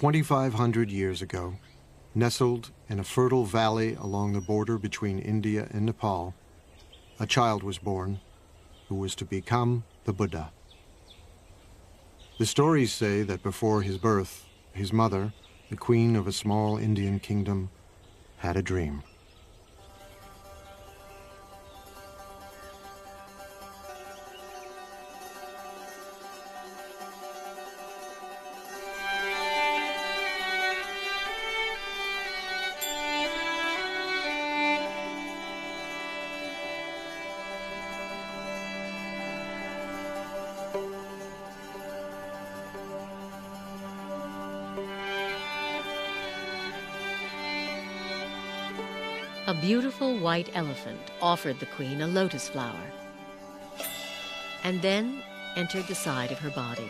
2,500 years ago, nestled in a fertile valley along the border between India and Nepal, a child was born who was to become the Buddha. The stories say that before his birth, his mother, the queen of a small Indian kingdom, had a dream. A beautiful white elephant offered the queen a lotus flower and then entered the side of her body.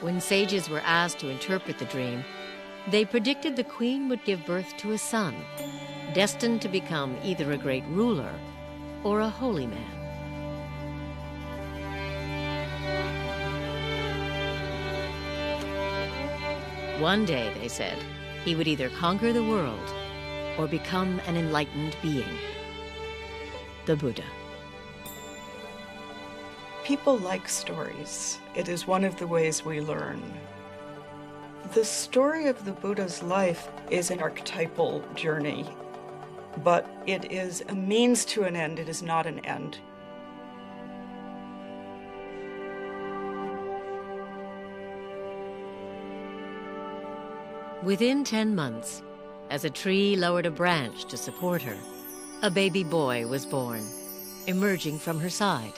When sages were asked to interpret the dream, they predicted the queen would give birth to a son, destined to become either a great ruler or a holy man. One day, they said, he would either conquer the world or become an enlightened being, the Buddha. People like stories. It is one of the ways we learn. The story of the Buddha's life is an archetypal journey, but it is a means to an end. It is not an end. Within 10 months, as a tree lowered a branch to support her, a baby boy was born, emerging from her side.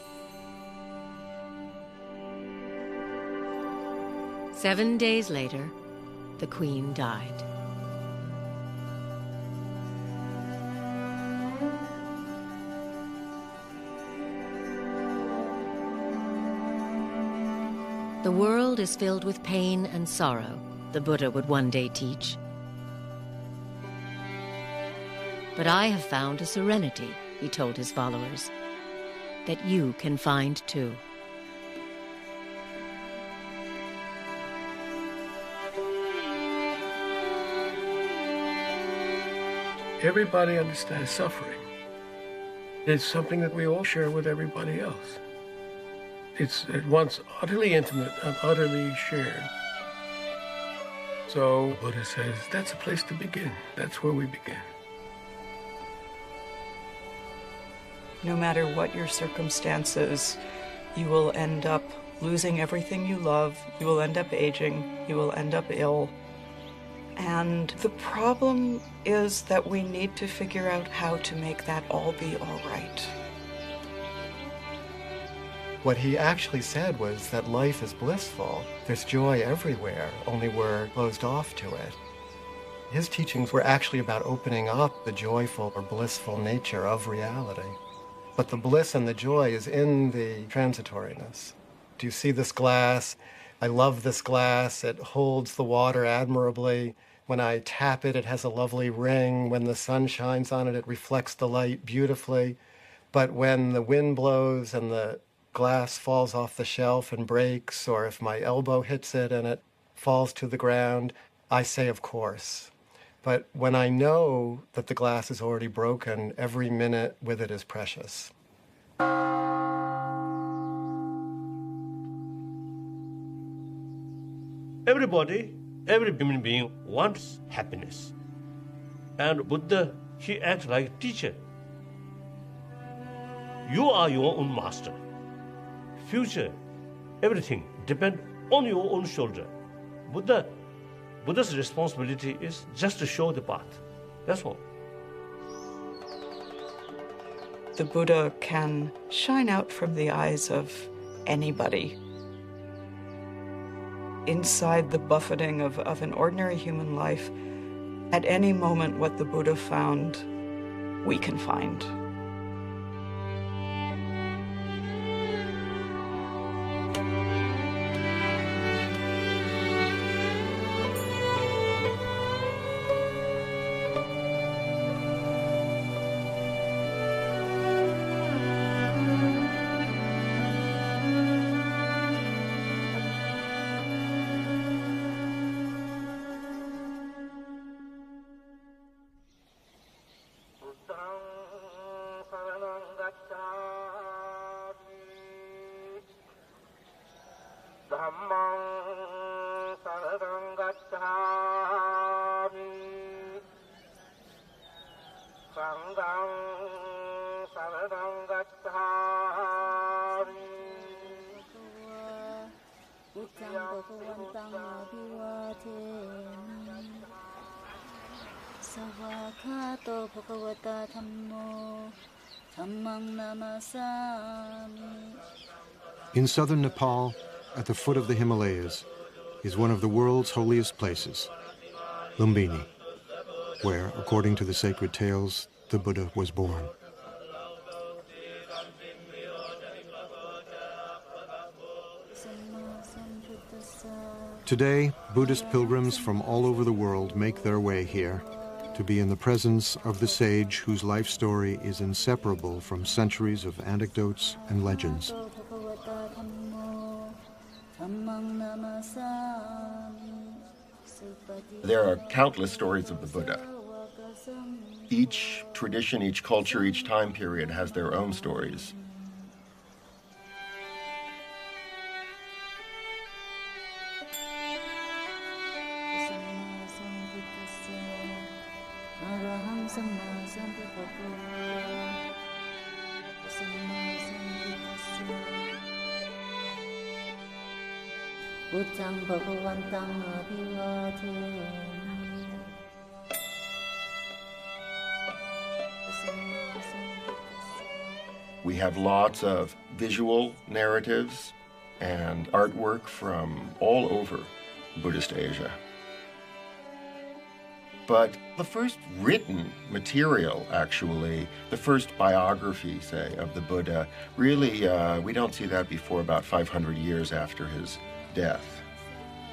7 days later, the queen died. The world is filled with pain and sorrow, the Buddha would one day teach. But I have found a serenity, he told his followers, that you can find too. Everybody understands suffering. It's something that we all share with everybody else. It's at once utterly intimate and utterly shared. So Buddha says, that's a place to begin. That's where we begin. No matter what your circumstances, you will end up losing everything you love. You will end up aging. You will end up ill. And the problem is that we need to figure out how to make that all be all right. What he actually said was that life is blissful. There's joy everywhere, only we're closed off to it. His teachings were actually about opening up the joyful or blissful nature of reality. But the bliss and the joy is in the transitoriness. Do you see this glass? I love this glass. It holds the water admirably. When I tap it, it has a lovely ring. When the sun shines on it, it reflects the light beautifully. But when the wind blows and the glass falls off the shelf and breaks, or if my elbow hits it and it falls to the ground, I say, of course. But when I know that the glass is already broken, every minute with it is precious. Everybody, every human being wants happiness. And Buddha, he acts like a teacher. You are your own master. Future, everything depends on your own shoulder. Buddha's responsibility is just to show the path. That's all. The Buddha can shine out from the eyes of anybody. Inside the buffeting of an ordinary human life, at any moment what the Buddha found, we can find. In southern Nepal, at the foot of the Himalayas, is one of the world's holiest places, Lumbini, where, according to the sacred tales, the Buddha was born. Today, Buddhist pilgrims from all over the world make their way here to be in the presence of the sage whose life story is inseparable from centuries of anecdotes and legends. There are countless stories of the Buddha. Each tradition, each culture, each time period has their own stories. We have lots of visual narratives and artwork from all over Buddhist Asia. But the first written material, actually, the first biography, say, of the Buddha, really, we don't see that before about 500 years after his death.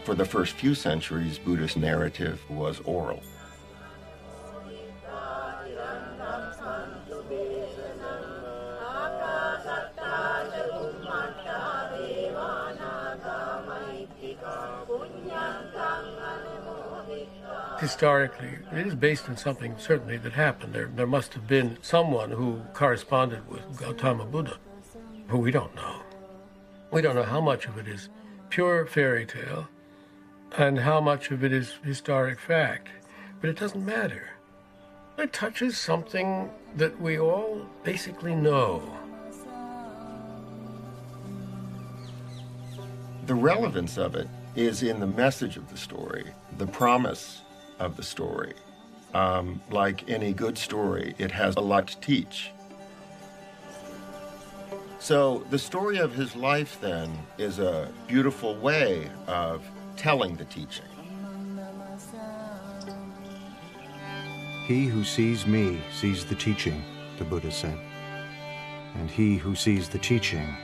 For the first few centuries, Buddhist narrative was oral. Historically, it is based on something certainly that happened. There must have been someone who corresponded with Gautama Buddha, who we don't know. We don't know how much of it is pure fairy tale and how much of it is historic fact, but it doesn't matter. It touches something that we all basically know. The relevance of it is in the message of the story, the promise of the story. Like any good story, it has a lot to teach. So the story of his life, then, is a beautiful way of telling the teaching. He who sees me sees the teaching, the Buddha said. And he who sees the teaching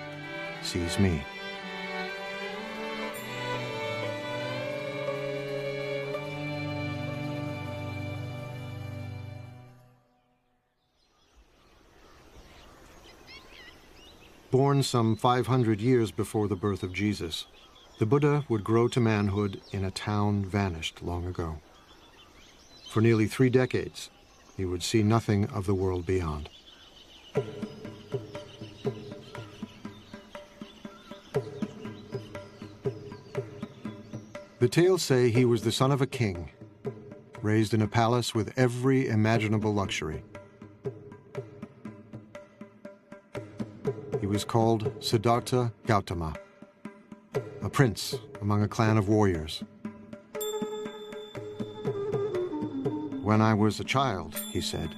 sees me. Born some 500 years before the birth of Jesus, the Buddha would grow to manhood in a town vanished long ago. For nearly 3 decades, he would see nothing of the world beyond. The tales say he was the son of a king, raised in a palace with every imaginable luxury. He was called Sidharta Gautama, a prince among a clan of warriors. When I was a child, he said,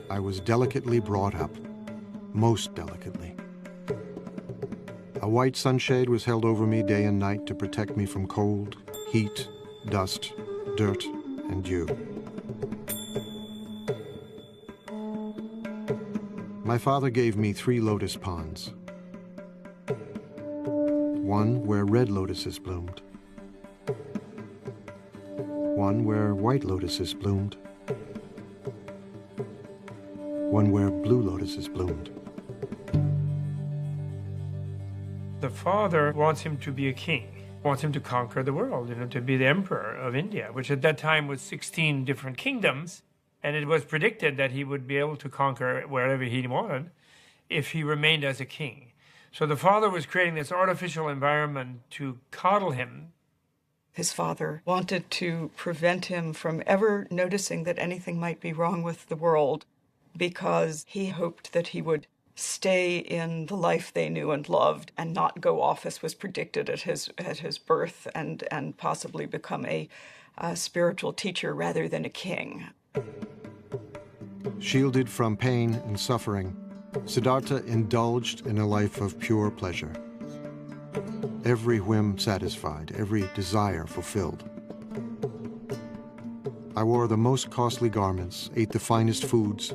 I was delicately brought up, most delicately. A white sunshade was held over me day and night to protect me from cold, heat, dust, dirt, and dew. My father gave me 3 lotus ponds. One where red lotuses bloomed. One where white lotuses bloomed. One where blue lotuses bloomed. The father wants him to be a king, wants him to conquer the world, to be the emperor of India, which at that time was 16 different kingdoms. And it was predicted that he would be able to conquer wherever he wanted if he remained as a king. So the father was creating this artificial environment to coddle him. His father wanted to prevent him from ever noticing that anything might be wrong with the world, because he hoped that he would stay in the life they knew and loved and not go off as was predicted at his birth, and possibly become a spiritual teacher rather than a king. Shielded from pain and suffering, Sidharta indulged in a life of pure pleasure. Every whim satisfied, every desire fulfilled. I wore the most costly garments, ate the finest foods.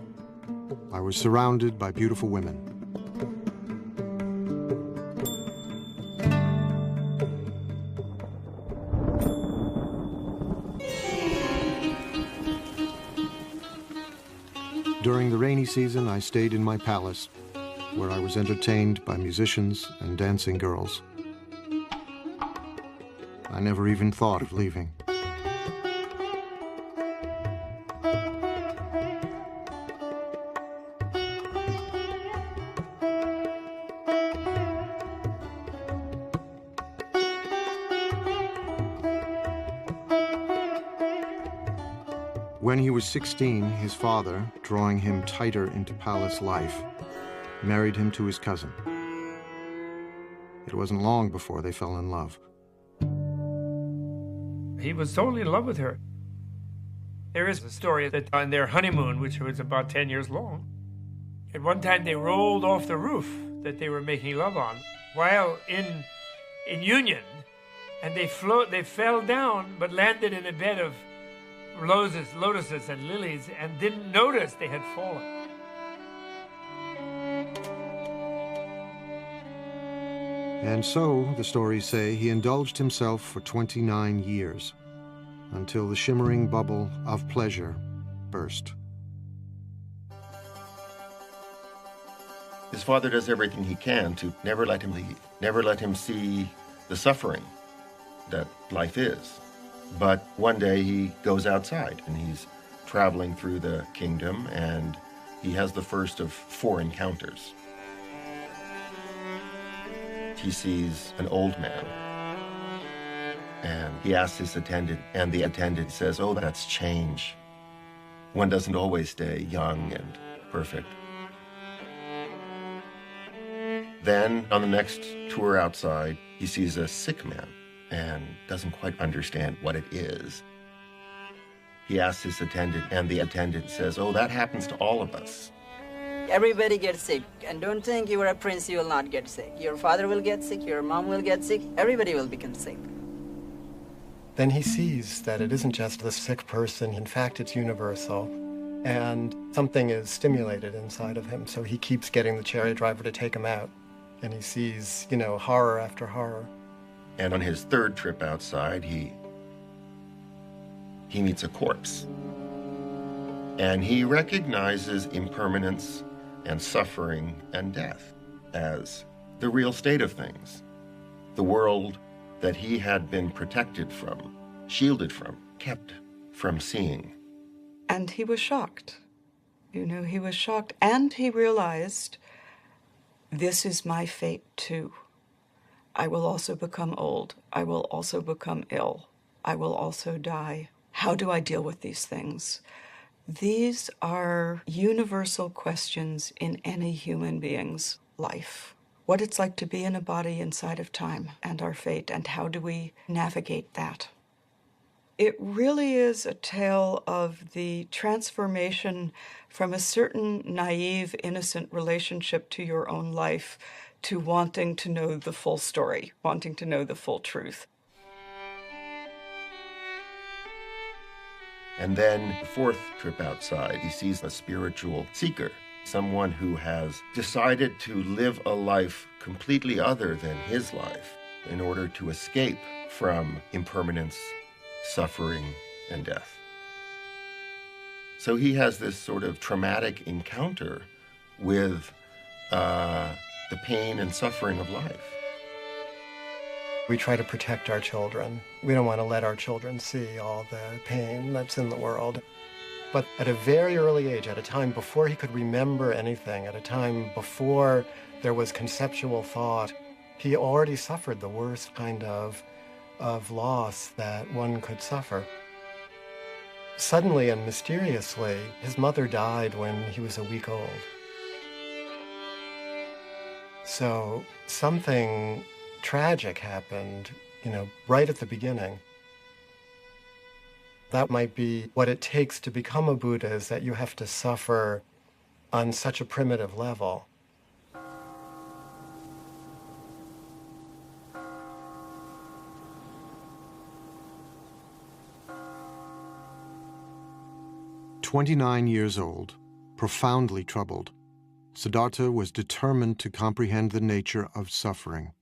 I was surrounded by beautiful women. During the rainy season, I stayed in my palace, where I was entertained by musicians and dancing girls. I never even thought of leaving. When he was 16, his father, drawing him tighter into palace life, married him to his cousin. It wasn't long before they fell in love. He was totally in love with her. There is a story that on their honeymoon, which was about 10 years long, at one time they rolled off the roof that they were making love on while in union, and they fell down but landed in a bed of lotuses and lilies and didn't notice they had fallen. And so, the stories say, he indulged himself for 29 years, until the shimmering bubble of pleasure burst. His father does everything he can to never let him leave, never let him see the suffering that life is. But one day he goes outside and he's traveling through the kingdom, and he has the first of 4 encounters. He sees an old man, and he asks his attendant, and the attendant says, "Oh, that's change. One doesn't always stay young and perfect." Then, on the next tour outside, he sees a sick man and doesn't quite understand what it is. He asks his attendant, and the attendant says, "Oh, that happens to all of us." Everybody gets sick, and don't think you are a prince, you will not get sick. Your father will get sick, your mom will get sick, everybody will become sick. Then he sees that it isn't just the sick person, in fact it's universal, and something is stimulated inside of him, so he keeps getting the chariot driver to take him out, and he sees, horror after horror. And on his 3rd trip outside, he meets a corpse. And he recognizes impermanence and suffering and death as the real state of things. The world that he had been protected from, shielded from, kept from seeing. And he was shocked. He was shocked. And he realized, this is my fate too. I will also become old. I will also become ill. I will also die. How do I deal with these things? These are universal questions in any human being's life. What it's like to be in a body inside of time and our fate, and how do we navigate that? It really is a tale of the transformation from a certain naive, innocent relationship to your own life to wanting to know the full story, wanting to know the full truth. And then the 4th trip outside, he sees a spiritual seeker, someone who has decided to live a life completely other than his life in order to escape from impermanence, suffering, and death. So he has this sort of traumatic encounter with the pain and suffering of life. We try to protect our children. We don't want to let our children see all the pain that's in the world. But at a very early age, at a time before he could remember anything, at a time before there was conceptual thought, he already suffered the worst kind of loss that one could suffer. Suddenly and mysteriously, his mother died when he was a week old. So something tragic happened, right at the beginning. That might be what it takes to become a Buddha, is that you have to suffer on such a primitive level. "29 years old, profoundly troubled, Sidharta was determined to comprehend the nature of suffering.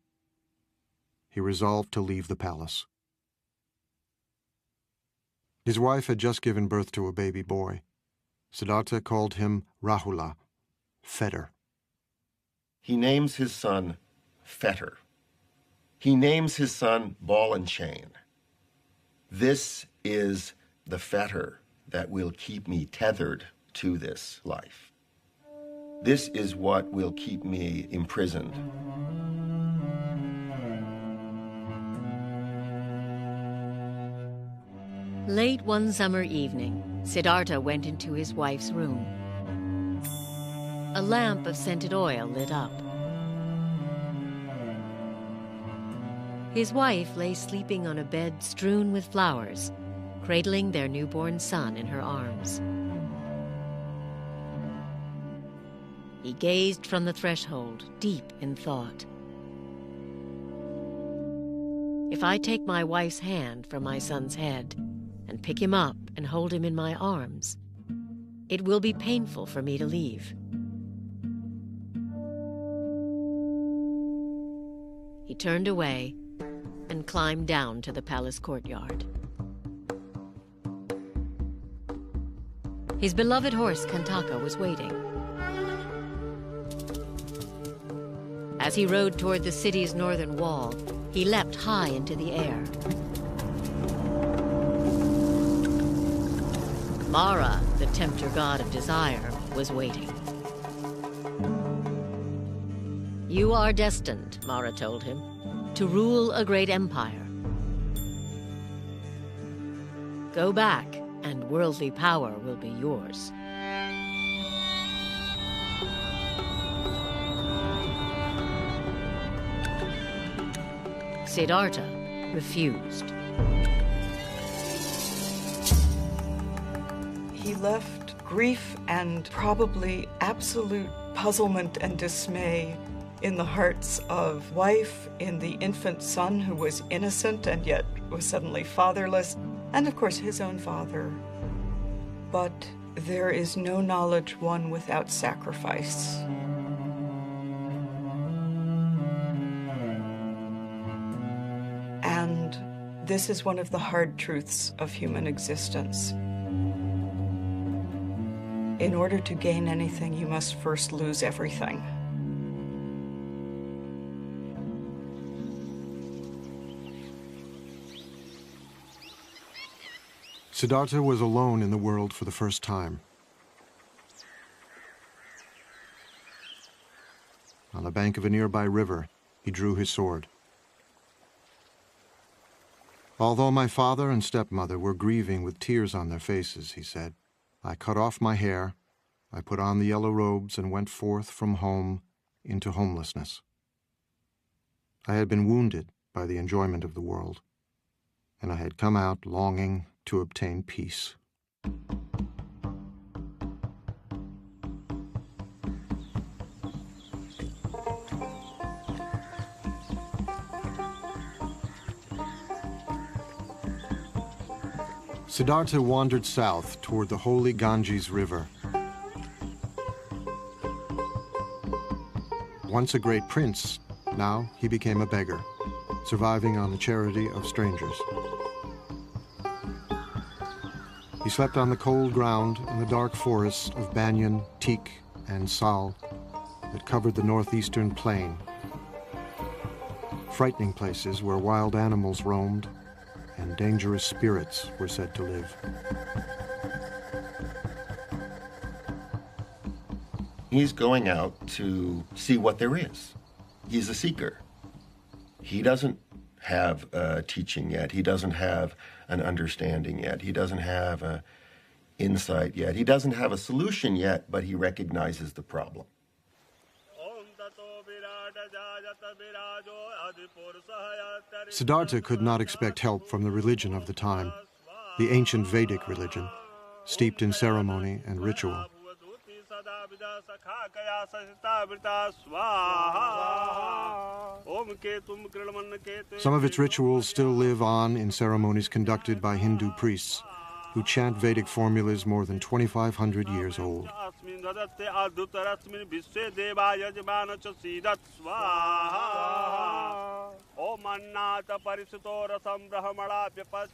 He resolved to leave the palace. His wife had just given birth to a baby boy. Sidharta called him Rahula, fetter. He names his son Fetter. He names his son Ball and Chain. This is the fetter that will keep me tethered to this life. This is what will keep me imprisoned. Late one summer evening, Sidharta went into his wife's room. A lamp of scented oil lit up. His wife lay sleeping on a bed strewn with flowers, cradling their newborn son in her arms. He gazed from the threshold, deep in thought. If I take my wife's hand from my son's head and pick him up and hold him in my arms, it will be painful for me to leave. He turned away and climbed down to the palace courtyard. His beloved horse, Kantaka, was waiting. As he rode toward the city's northern wall, he leapt high into the air. Mara, the tempter god of desire, was waiting. You are destined, Mara told him, to rule a great empire. Go back, and worldly power will be yours. Sidharta refused. He left grief and probably absolute puzzlement and dismay in the hearts of wife, in the infant son who was innocent and yet was suddenly fatherless, and of course his own father. But there is no knowledge won without sacrifice. And this is one of the hard truths of human existence. In order to gain anything, you must first lose everything. Sidharta was alone in the world for the first time. On the bank of a nearby river, he drew his sword. Although my father and stepmother were grieving with tears on their faces, he said, I cut off my hair, I put on the yellow robes and went forth from home into homelessness. I had been wounded by the enjoyment of the world, and I had come out longing to obtain peace. Sidharta wandered south toward the holy Ganges River. Once a great prince, now he became a beggar, surviving on the charity of strangers. He slept on the cold ground in the dark forests of banyan, teak, and sal that covered the northeastern plain, frightening places where wild animals roamed and dangerous spirits were said to live. He's going out to see what there is. He's a seeker. He doesn't have a teaching yet. He doesn't have an understanding yet. He doesn't have an insight yet. He doesn't have a solution yet, but he recognizes the problem. Sidharta could not expect help from the religion of the time, the ancient Vedic religion, steeped in ceremony and ritual. Some of its rituals still live on in ceremonies conducted by Hindu priests who chant Vedic formulas more than 2,500 years old.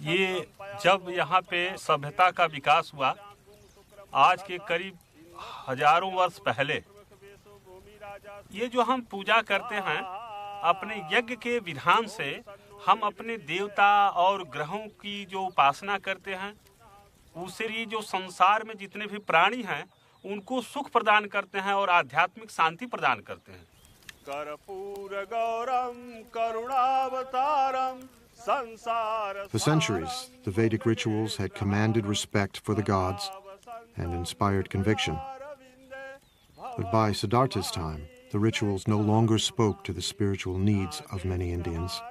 ये जब यहाँ पे सभ्यता का विकास हुआ, आज के करीब हजारों वर्ष पहले, ये जो हम पूजा करते हैं, अपने यज्ञ के विधान से हम अपने देवता और ग्रहों की जो उपासना करते हैं, उससे ये जो संसार में जितने भी प्राणी हैं, उनको सुख प्रदान करते हैं और आध्यात्मिक शांति प्रदान करते हैं। For centuries, the Vedic rituals had commanded respect for the gods and inspired conviction. But by Sidharta's time, the rituals no longer spoke to the spiritual needs of many Indians,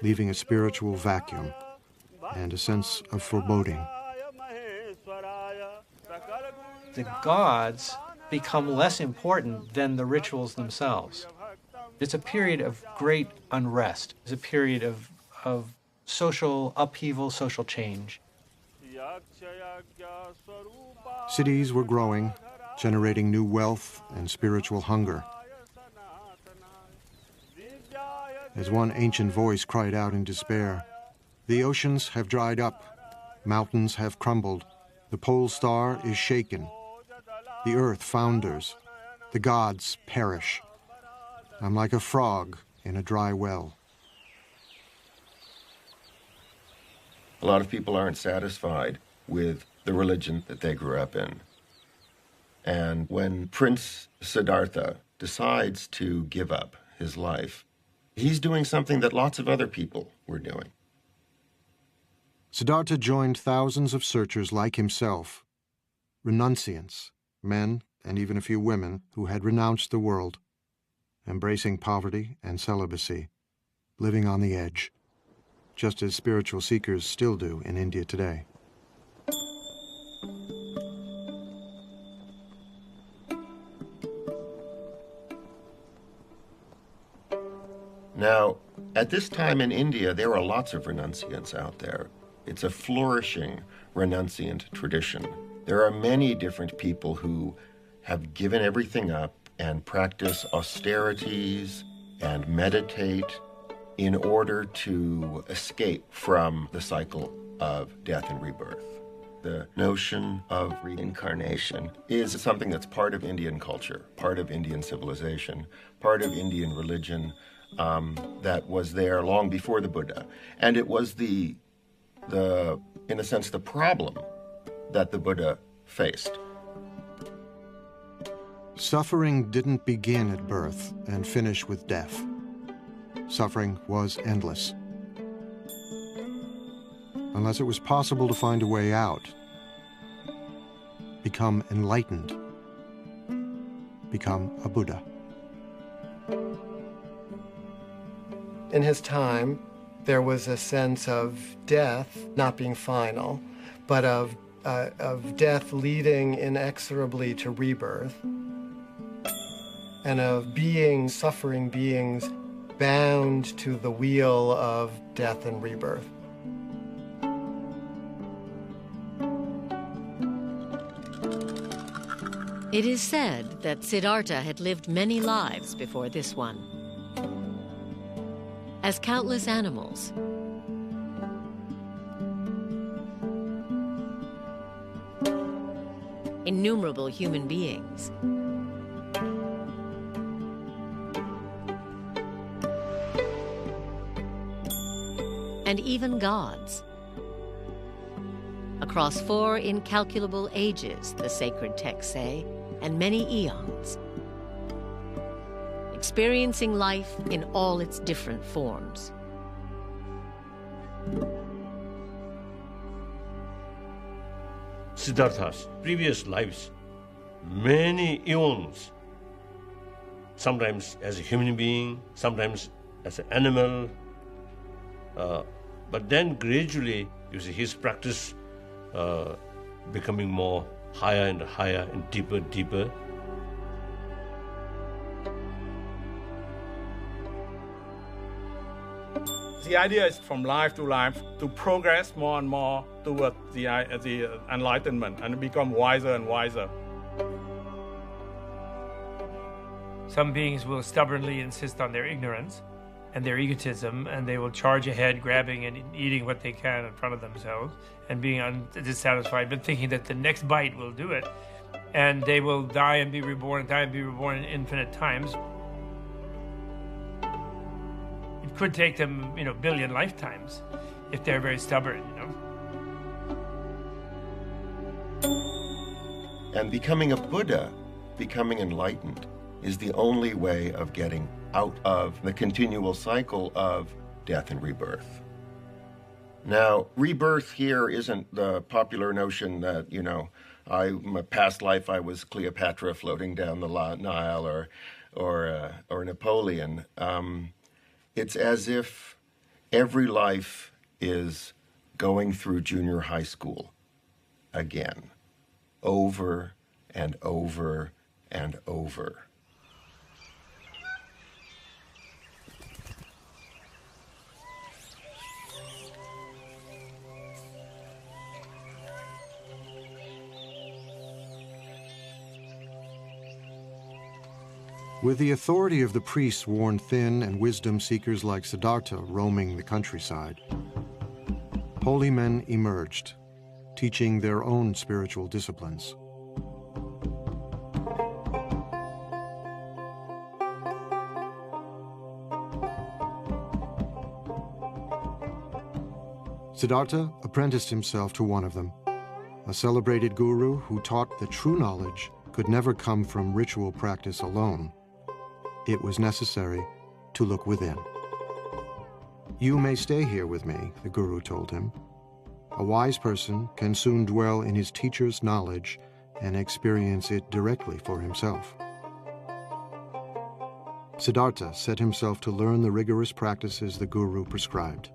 leaving a spiritual vacuum and a sense of foreboding. The gods become less important than the rituals themselves. It's a period of great unrest. It's a period of social upheaval, social change. Cities were growing, generating new wealth and spiritual hunger. As one ancient voice cried out in despair, "The oceans have dried up, mountains have crumbled, the pole star is shaken, the earth founders, the gods perish. I'm like a frog in a dry well." A lot of people aren't satisfied with the religion that they grew up in. And when Prince Sidharta decides to give up his life, he's doing something that lots of other people were doing. Sidharta joined thousands of searchers like himself, renunciants, men and even a few women who had renounced the world, embracing poverty and celibacy, living on the edge, just as spiritual seekers still do in India today. Now, at this time in India, there are lots of renunciants out there. It's a flourishing renunciant tradition. There are many different people who have given everything up and practice austerities and meditate in order to escape from the cycle of death and rebirth. The notion of reincarnation is something that's part of Indian culture, part of Indian civilization, part of Indian religion, that was there long before the Buddha. And it was in a sense, the problem that the Buddha faced. Suffering didn't begin at birth and finish with death. Suffering was endless. Unless it was possible to find a way out, become enlightened, become a Buddha. In his time, there was a sense of death not being final, but of death leading inexorably to rebirth, and of suffering beings bound to the wheel of death and rebirth. It is said that Sidharta had lived many lives before this one. As countless animals, innumerable human beings, and even gods. Across 4 incalculable ages, the sacred texts say, and many eons. experiencing life in all its different forms. Sidhartha's previous lives, many eons, sometimes as a human being, sometimes as an animal, but then gradually, you see his practice becoming more higher and higher and deeper, deeper. The idea is from life to progress more and more toward the enlightenment and become wiser and wiser. Some beings will stubbornly insist on their ignorance and their egotism, and they will charge ahead, grabbing and eating what they can in front of themselves and being dissatisfied, but thinking that the next bite will do it. And they will die and be reborn, die and be reborn infinite times. It could take them, billion lifetimes if they're very stubborn, And becoming a Buddha, becoming enlightened, is the only way of getting out of the continual cycle of death and rebirth. Now, rebirth here isn't the popular notion that, my past life I was Cleopatra floating down the Nile or Napoleon. It's as if every life is going through junior high school again, over and over and over. With the authority of the priests worn thin and wisdom seekers like Sidharta roaming the countryside, holy men emerged, teaching their own spiritual disciplines. Sidharta apprenticed himself to one of them, a celebrated guru who taught that true knowledge could never come from ritual practice alone. It was necessary to look within. You may stay here with me, the guru told him. A wise person can soon dwell in his teacher's knowledge and experience it directly for himself. Sidharta set himself to learn the rigorous practices the guru prescribed.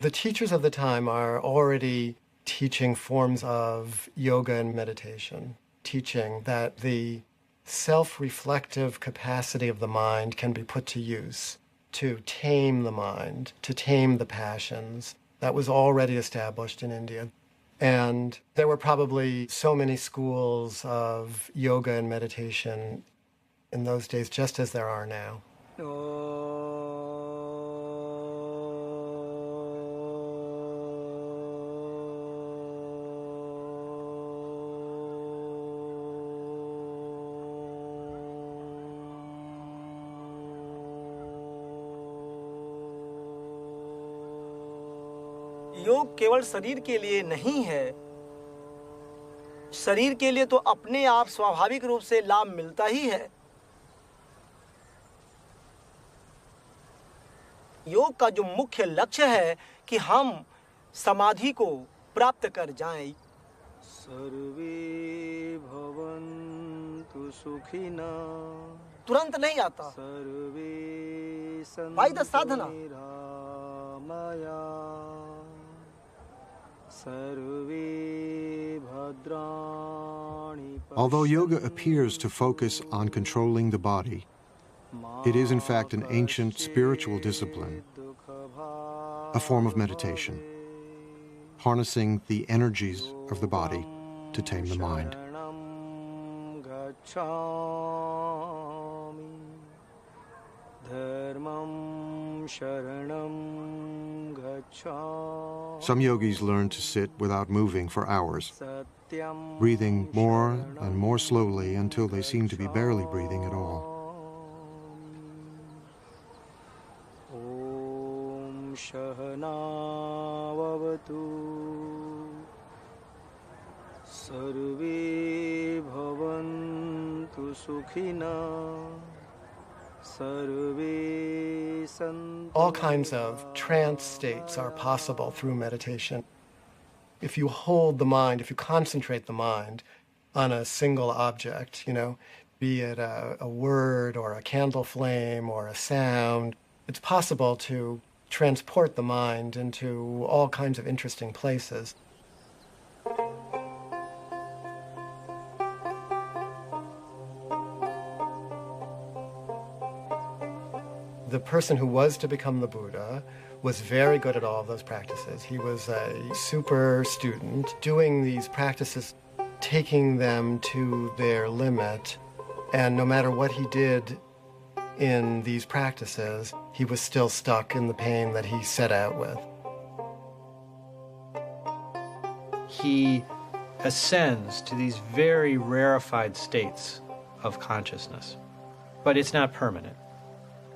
The teachers of the time are already teaching forms of yoga and meditation, teaching that the self-reflective capacity of the mind can be put to use to tame the mind, to tame the passions. That was already established in India. And there were probably so many schools of yoga and meditation in those days, just as there are now. योग केवल शरीर के लिए नहीं है। शरीर के लिए तो अपने आप स्वाभाविक रूप से लाभ मिलता ही है। योग का जो मुख्य लक्ष्य है कि हम समाधि को प्राप्त कर जाएं। सर्वे भवन्तु सुखिना तुरंत नहीं आता। सर्वे बाय द साधना। Although yoga appears to focus on controlling the body, it is in fact an ancient spiritual discipline, a form of meditation, harnessing the energies of the body to tame the mind. Some yogis learn to sit without moving for hours, breathing more and more slowly until they seem to be barely breathing at all. सर्वे भवन्तु All kinds of trance states are possible through meditation. If you hold the mind, if you concentrate the mind on a single object, be it a word or a candle flame or a sound, it's possible to transport the mind into all kinds of interesting places. The person who was to become the Buddha was very good at all of those practices. He was a super student, doing these practices, taking them to their limit, and no matter what he did in these practices, he was still stuck in the pain that he set out with. He ascends to these very rarefied states of consciousness, but it's not permanent.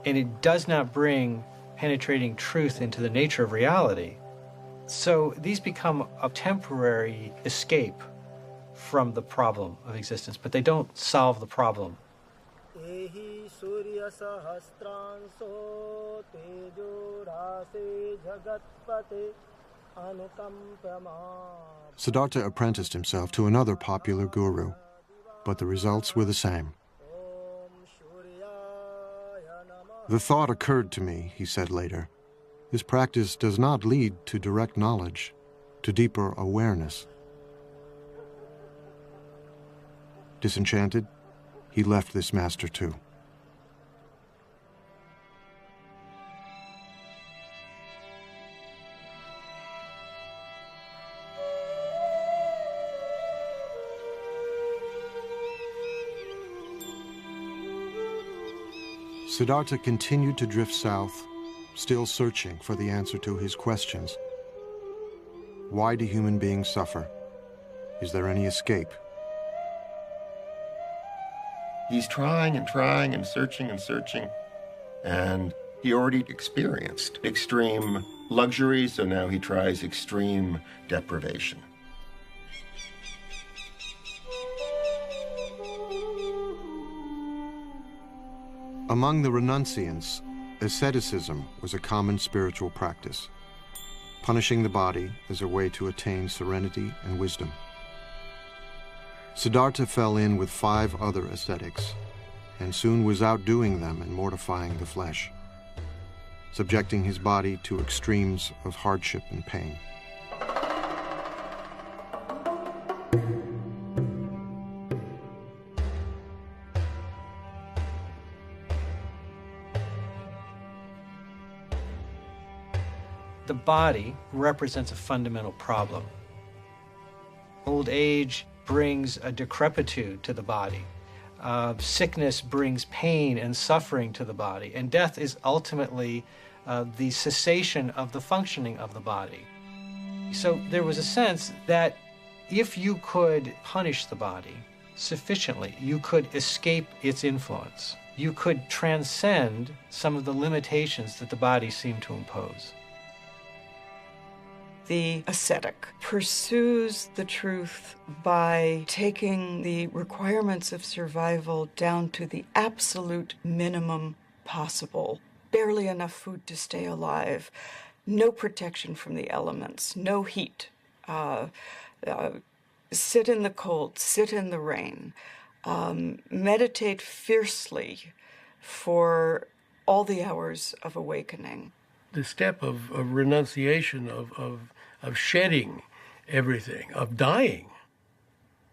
And it does not bring penetrating truth into the nature of reality. So these become a temporary escape from the problem of existence, but they don't solve the problem. Sidharta apprenticed himself to another popular guru, but the results were the same. The thought occurred to me, he said later. This practice does not lead to direct knowledge, to deeper awareness. Disenchanted, he left this master too. Sidharta continued to drift south, still searching for the answer to his questions. Why do human beings suffer? Is there any escape? He's trying and trying and searching, and he already experienced extreme luxury, so now he tries extreme deprivation. Among the renunciants, asceticism was a common spiritual practice, punishing the body as a way to attain serenity and wisdom. Sidharta fell in with 5 other ascetics, and soon was outdoing them in mortifying the flesh, subjecting his body to extremes of hardship and pain. The body represents a fundamental problem. Old age brings a decrepitude to the body. Sickness brings pain and suffering to the body. And death is ultimately the cessation of the functioning of the body. So there was a sense that if you could punish the body sufficiently, you could escape its influence. You could transcend some of the limitations that the body seemed to impose. The ascetic pursues the truth by taking the requirements of survival down to the absolute minimum possible. Barely enough food to stay alive, no protection from the elements, no heat. Sit in the cold, sit in the rain. Meditate fiercely for all the hours of awakening. The step of renunciation, of shedding everything, of dying,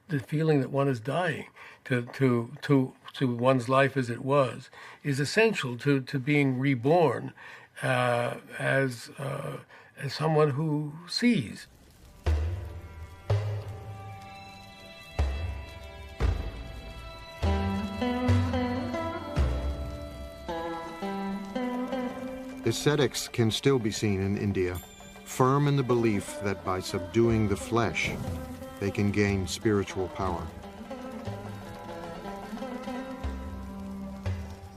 the feeling that one is dying to one's life as it was, is essential to being reborn as someone who sees. Ascetics can still be seen in India, firm in the belief that by subduing the flesh, they can gain spiritual power.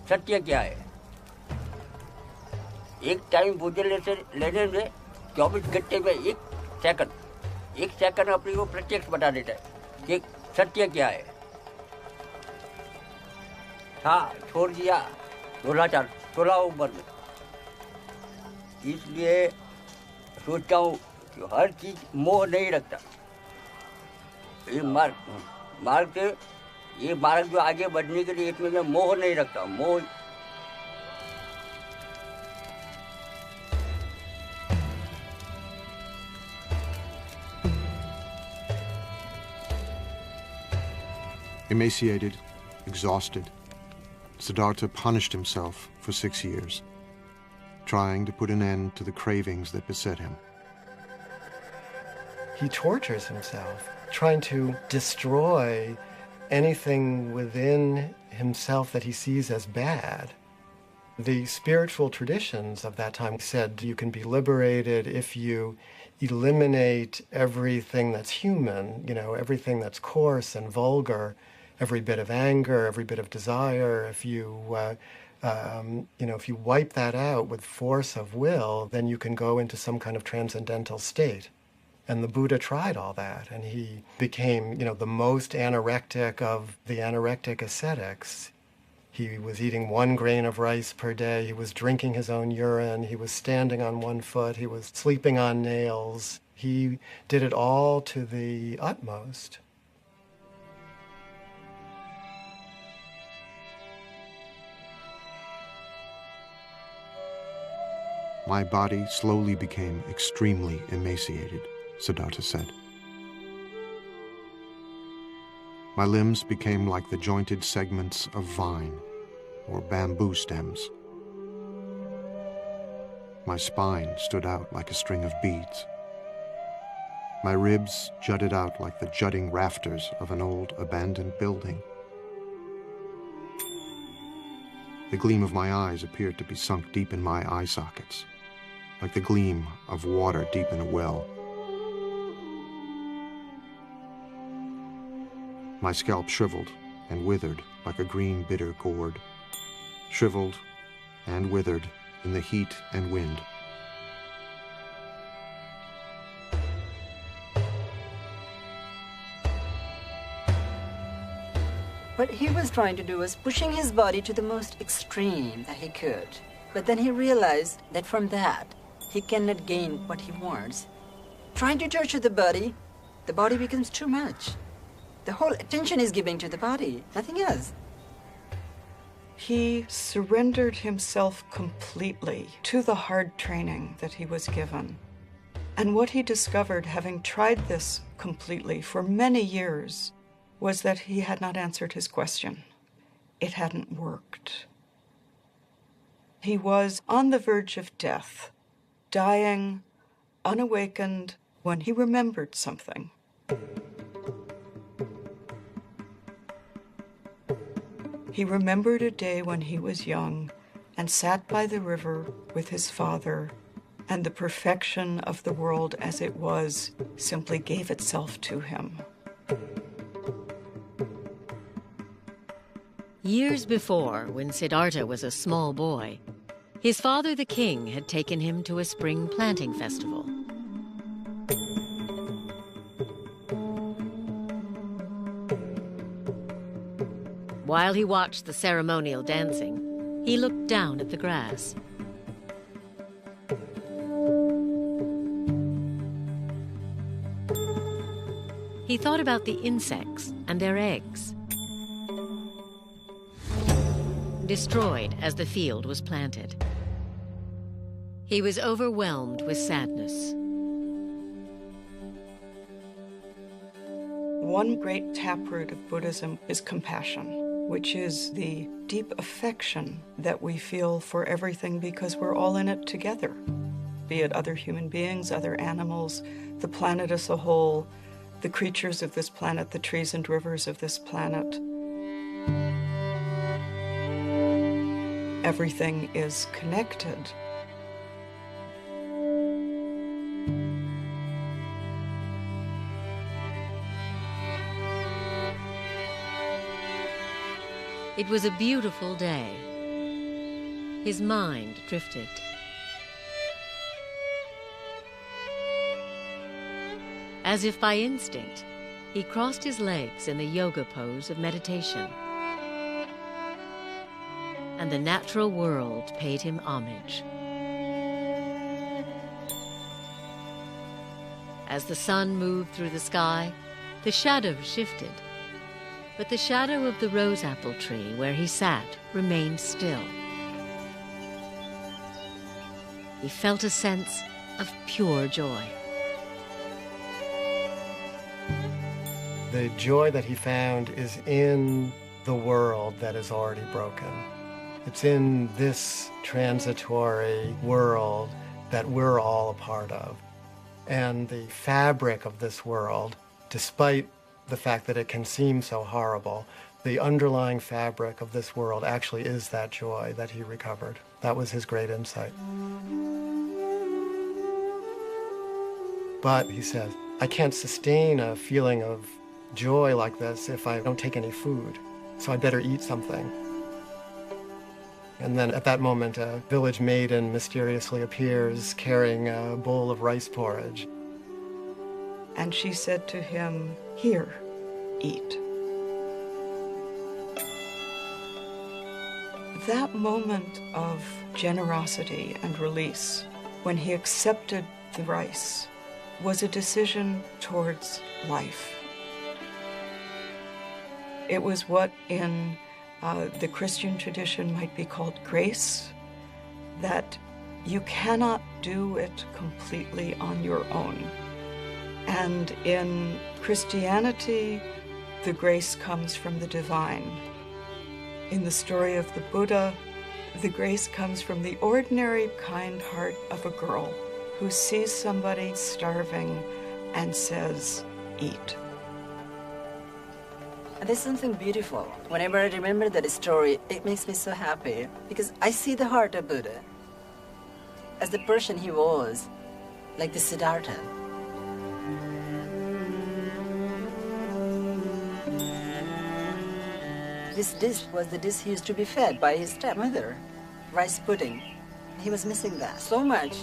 सत्य क्या है? एक time बुझने से लेने में 24 घंटे में एक सेकंड अपने को प्रत्यक्ष बता देता है कि सत्य क्या है. था, छोड़ दिया 16 उम्र में। इसलिए सोचता हूँ कि हर चीज मोह नहीं रखता। ये मार्ग से, ये मार्ग जो आगे बढ़ने के लिए, इसमें मैं मोह नहीं रखता। मोह Emaciated, exhausted, Sidharta punished himself for 6 years, trying to put an end to the cravings that beset him. He tortures himself, trying to destroy anything within himself that he sees as bad. The spiritual traditions of that time said you can be liberated if you eliminate everything that's human, everything that's coarse and vulgar, every bit of anger, every bit of desire. If you wipe that out with force of will, then you can go into some kind of transcendental state. And the Buddha tried all that, and he became, the most anorectic of the anorectic ascetics. He was eating 1 grain of rice per day. He was drinking his own urine. He was standing on 1 foot. He was sleeping on nails. He did it all to the utmost. My body slowly became extremely emaciated, Sidharta said. My limbs became like the jointed segments of vine or bamboo stems. My spine stood out like a string of beads. My ribs jutted out like the jutting rafters of an old abandoned building. The gleam of my eyes appeared to be sunk deep in my eye sockets, like the gleam of water deep in a well. My scalp shriveled and withered like a green bitter gourd, shriveled and withered in the heat and wind. What he was trying to do was pushing his body to the most extreme that he could. But then he realized that from that, he cannot gain what he wants. Trying to torture the body becomes too much. The whole attention is given to the body, nothing else. He surrendered himself completely to the hard training that he was given. And what he discovered, having tried this completely for many years, was that he had not answered his question. It hadn't worked. He was on the verge of death, dying, unawakened, when he remembered something. He remembered a day when he was young and sat by the river with his father, and the perfection of the world as it was simply gave itself to him. Years before, when Sidharta was a small boy, his father the king had taken him to a spring planting festival. While he watched the ceremonial dancing, he looked down at the grass. He thought about the insects and their eggs, destroyed as the field was planted. He was overwhelmed with sadness. One great taproot of Buddhism is compassion, which is the deep affection that we feel for everything because we're all in it together, be it other human beings, other animals, the planet as a whole, the creatures of this planet, the trees and rivers of this planet. Everything is connected. It was a beautiful day. His mind drifted. As if by instinct, he crossed his legs in the yoga pose of meditation. and the natural world paid him homage. As the sun moved through the sky, the shadows shifted, but the shadow of the rose apple tree where he sat remained still. He felt a sense of pure joy. The joy that he found is in the world that is already broken. It's in this transitory world that we're all a part of. And the fabric of this world, despite the fact that it can seem so horrible, the underlying fabric of this world actually is that joy that he recovered. That was his great insight. But, he says, I can't sustain a feeling of joy like this if I don't take any food, so I better eat something. And then at that moment, a village maiden mysteriously appears carrying a bowl of rice porridge. And she said to him, "Here, eat." That moment of generosity and release, when he accepted the rice, was a decision towards life. It was what in the Christian tradition might be called grace, that you cannot do it completely on your own. And in Christianity, the grace comes from the divine. In the story of the Buddha, the grace comes from the ordinary kind heart of a girl who sees somebody starving and says, "Eat." There's something beautiful. Whenever I remember that story, it makes me so happy because I see the heart of Buddha as the person he was, like the Sidharta. This dish was the dish he used to be fed by his stepmother, rice pudding. He was missing that so much.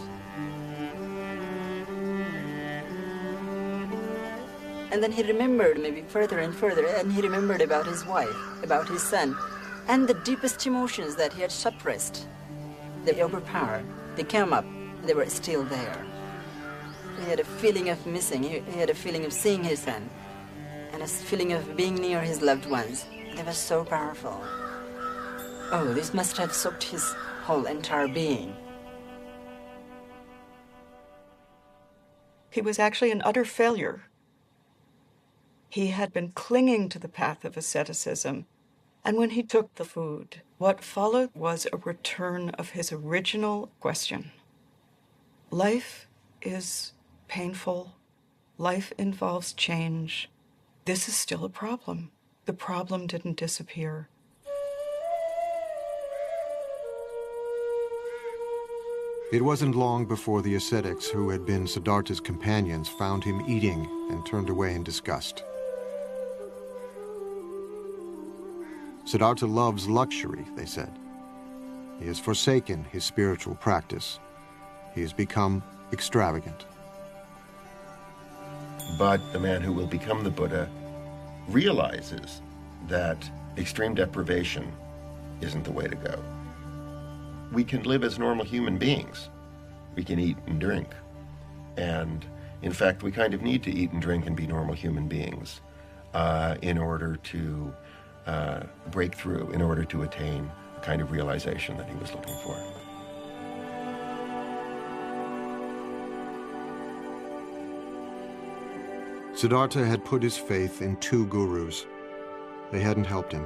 And then he remembered maybe further and further, and he remembered about his wife, about his son, and the deepest emotions that he had suppressed. They overpowered. They came up. They were still there. He had a feeling of missing. He had a feeling of seeing his son, and a feeling of being near his loved ones. They were so powerful. Oh, this must have soaked his whole entire being. He was actually an utter failure. He had been clinging to the path of asceticism, and when he took the food, what followed was a return of his original question. Life is painful. Life involves change. This is still a problem. The problem didn't disappear. It wasn't long before the ascetics who had been Sidharta's companions found him eating and turned away in disgust. Sidharta loves luxury, they said. He has forsaken his spiritual practice. He has become extravagant. But the man who will become the Buddha realizes that extreme deprivation isn't the way to go. We can live as normal human beings. We can eat and drink. And in fact, we kind of need to eat and drink and be normal human beings in order to break through, in order to attain the kind of realization that he was looking for. Sidharta had put his faith in 2 gurus. They hadn't helped him.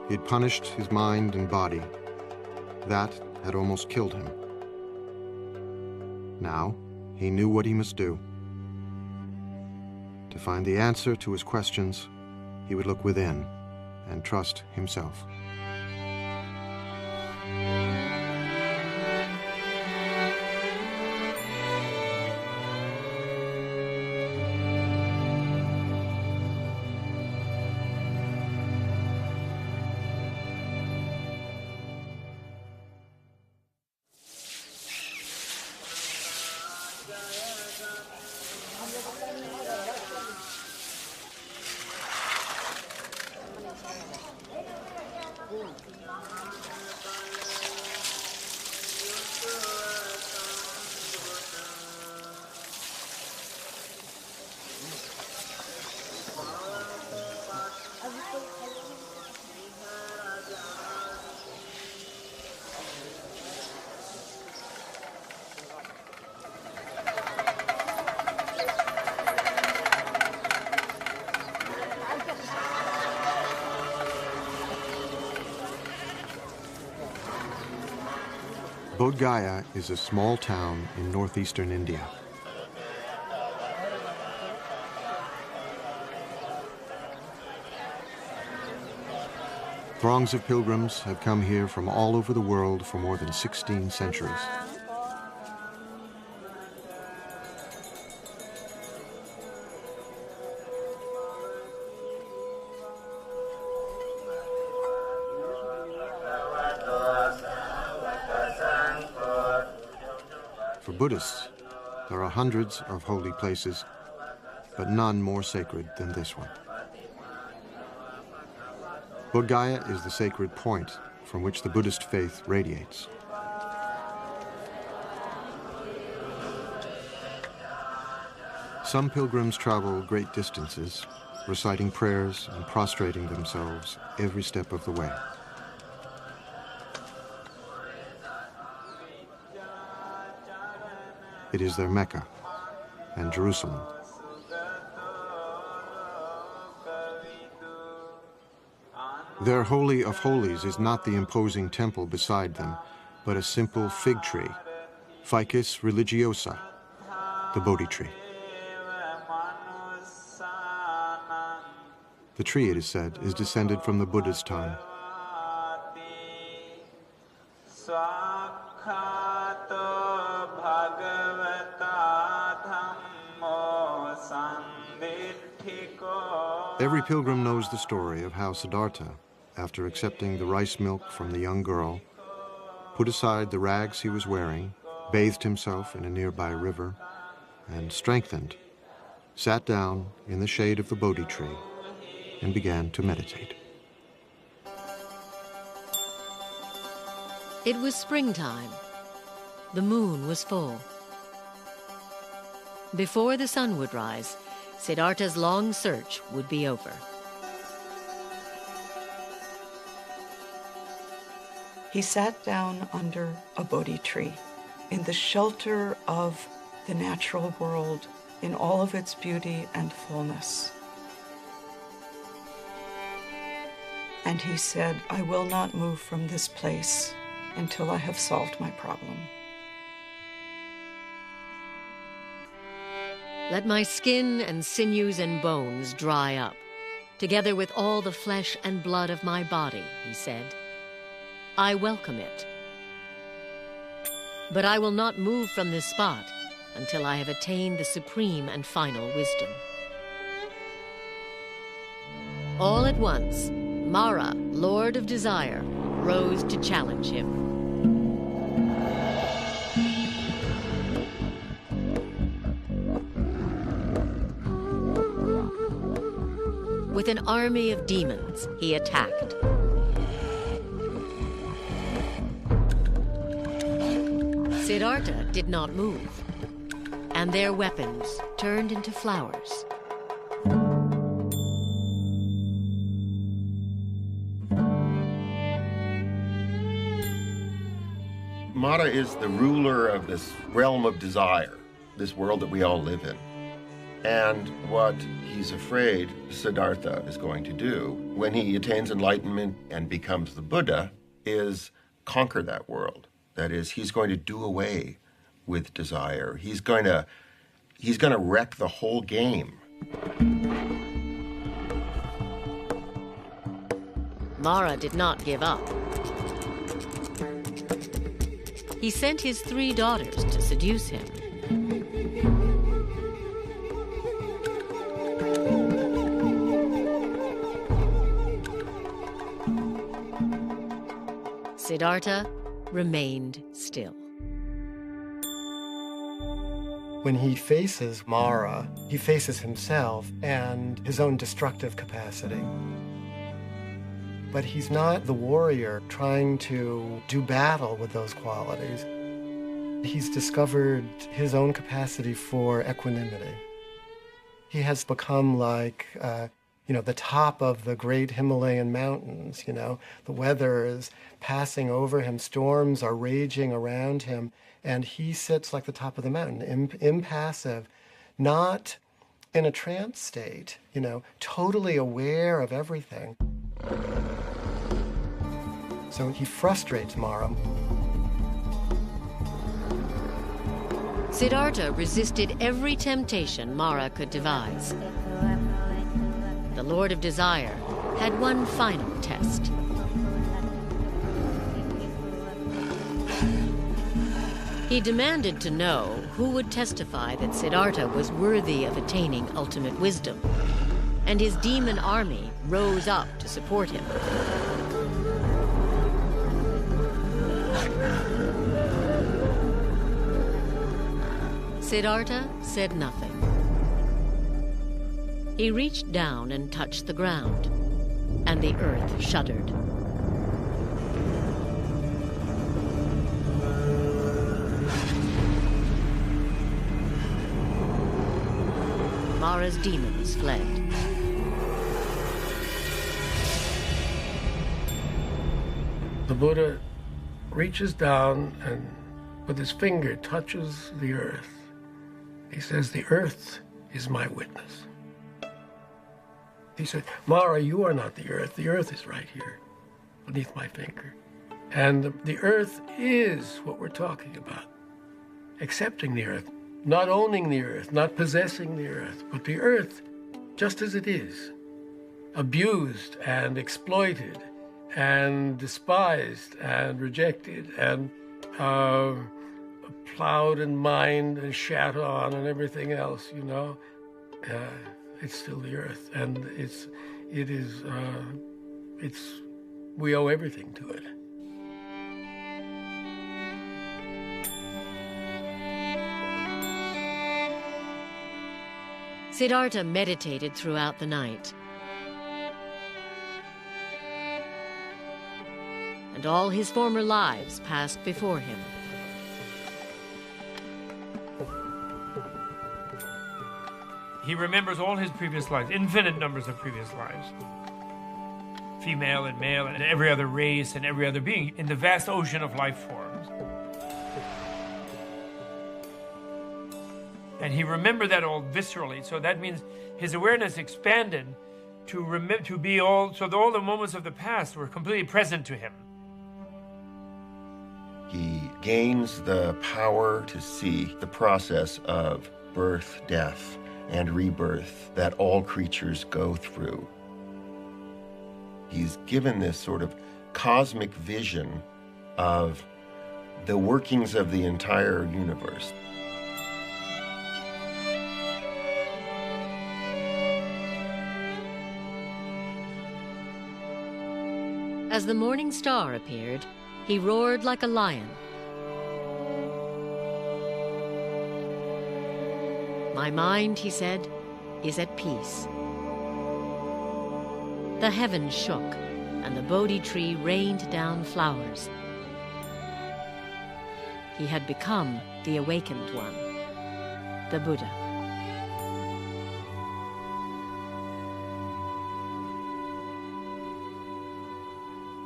He'd punished his mind and body. That had almost killed him. Now, he knew what he must do. To find the answer to his questions, he would look within and trust himself. Bodh Gaya is a small town in northeastern India. Throngs of pilgrims have come here from all over the world for more than 16 centuries. For Buddhists, there are hundreds of holy places, but none more sacred than this one. Bodh Gaya is the sacred point from which the Buddhist faith radiates. Some pilgrims travel great distances, reciting prayers and prostrating themselves every step of the way. It is their Mecca and Jerusalem. Their Holy of Holies is not the imposing temple beside them, but a simple fig tree, Ficus religiosa, the Bodhi tree. The tree, it is said, is descended from the Buddha's time. Every pilgrim knows the story of how Sidharta, after accepting the rice milk from the young girl, put aside the rags he was wearing, bathed himself in a nearby river, and strengthened, sat down in the shade of the Bodhi tree and began to meditate. It was springtime. The moon was full. Before the sun would rise, Sidharta's long search would be over. He sat down under a Bodhi tree in the shelter of the natural world in all of its beauty and fullness. And he said, I will not move from this place until I have solved my problem. Let my skin and sinews and bones dry up, together with all the flesh and blood of my body, he said. I welcome it. But I will not move from this spot until I have attained the supreme and final wisdom. All at once, Mara, Lord of Desire, rose to challenge him. With an army of demons, he attacked. Sidharta did not move, and their weapons turned into flowers. Mara is the ruler of this realm of desire, this world that we all live in. And what he's afraid Sidharta is going to do when he attains enlightenment and becomes the Buddha is conquer that world. That is, he's going to do away with desire. He's going to wreck the whole game. Mara did not give up. He sent his 3 daughters to seduce him. Sidharta remained still. When he faces Mara, he faces himself and his own destructive capacity. But he's not the warrior trying to do battle with those qualities. He's discovered his own capacity for equanimity. He has become like, the top of the great Himalayan mountains, The weather is passing over him, storms are raging around him, and he sits like the top of the mountain, impassive, not in a trance state, totally aware of everything. So he frustrates Mara. Sidharta resisted every temptation Mara could devise. The Lord of Desire had one final test. He demanded to know who would testify that Sidharta was worthy of attaining ultimate wisdom, and his demon army rose up to support him. Sidharta said nothing. He reached down and touched the ground, and the earth shuddered. Mara's demons fled. The Buddha reaches down and with his finger touches the earth. He says, "The earth is my witness." He said, "Mara, you are not the earth. The earth is right here beneath my finger." And the earth is what we're talking about. Accepting the earth, not owning the earth, not possessing the earth, but the earth just as it is, abused and exploited and despised and rejected and plowed and mined and shat on and everything else, you know. It's still the earth, and we owe everything to it. Sidharta meditated throughout the night. And all his former lives passed before him. He remembers all his previous lives, infinite numbers of previous lives. Female and male and every other race and every other being in the vast ocean of life forms. And he remembered that all viscerally, so that means his awareness expanded to be all, so that all the moments of the past were completely present to him. He gains the power to see the process of birth, death, and rebirth that all creatures go through. He's given this sort of cosmic vision of the workings of the entire universe. As the morning star appeared, he roared like a lion. "My mind," he said, "is at peace." The heavens shook, and the Bodhi tree rained down flowers. He had become the awakened one, the Buddha.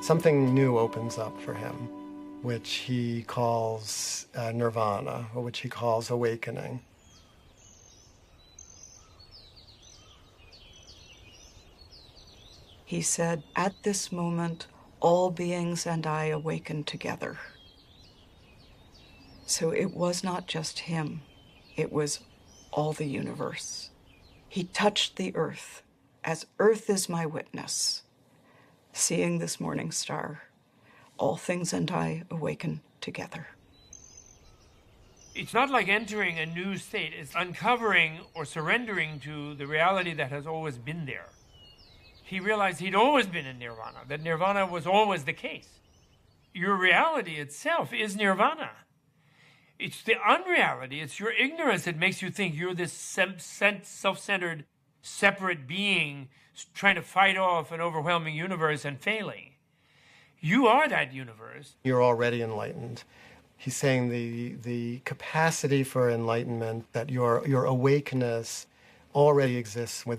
Something new opens up for him, which he calls nirvana, or which he calls awakening. He said, "At this moment, all beings and I awaken together." So it was not just him, it was all the universe. He touched the earth, as earth is my witness. Seeing this morning star, all things and I awaken together. It's not like entering a new state, it's uncovering or surrendering to the reality that has always been there. He realized he'd always been in nirvana, that nirvana was always the case. Your reality itself is nirvana. It's the unreality, it's your ignorance that makes you think you're this self-centered, separate being trying to fight off an overwhelming universe and failing. You are that universe. You're already enlightened. He's saying the capacity for enlightenment, that your awakeness already exists within